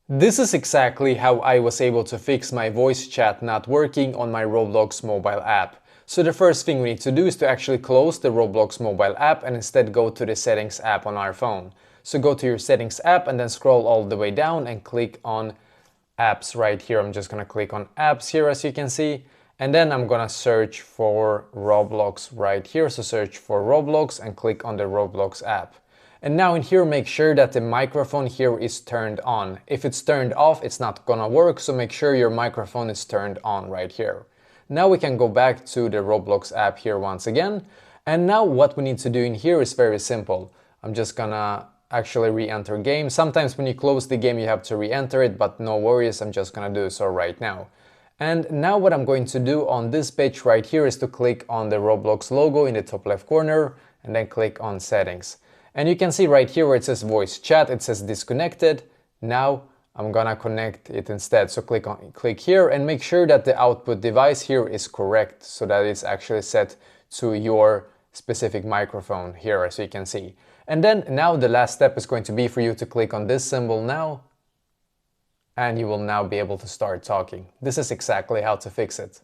This is exactly how I was able to fix my voice chat not working on my Roblox mobile app. So the first thing we need to do is to actually close the Roblox mobile app and instead go to the settings app on our phone. So go to your settings app and then scroll all the way down and click on apps right here. I'm just gonna click on apps here, as you can see, and then I'm gonna search for Roblox right here. So search for Roblox and click on the Roblox app. And now in here, make sure that the microphone here is turned on. If it's turned off, it's not gonna work, so make sure your microphone is turned on right here. Now we can go back to the Roblox app here once again. And now what we need to do in here is very simple. I'm just gonna actually re-enter game. Sometimes when you close the game you have to re-enter it, but no worries, I'm just gonna do so right now. And now what I'm going to do on this page right here is to click on the Roblox logo in the top left corner and then click on settings. And you can see right here where it says voice chat, it says disconnected. Now I'm gonna connect it instead. So click here and make sure that the output device here is correct so that it's actually set to your specific microphone here, as you can see. And then now the last step is going to be for you to click on this symbol now, and you will now be able to start talking. This is exactly how to fix it.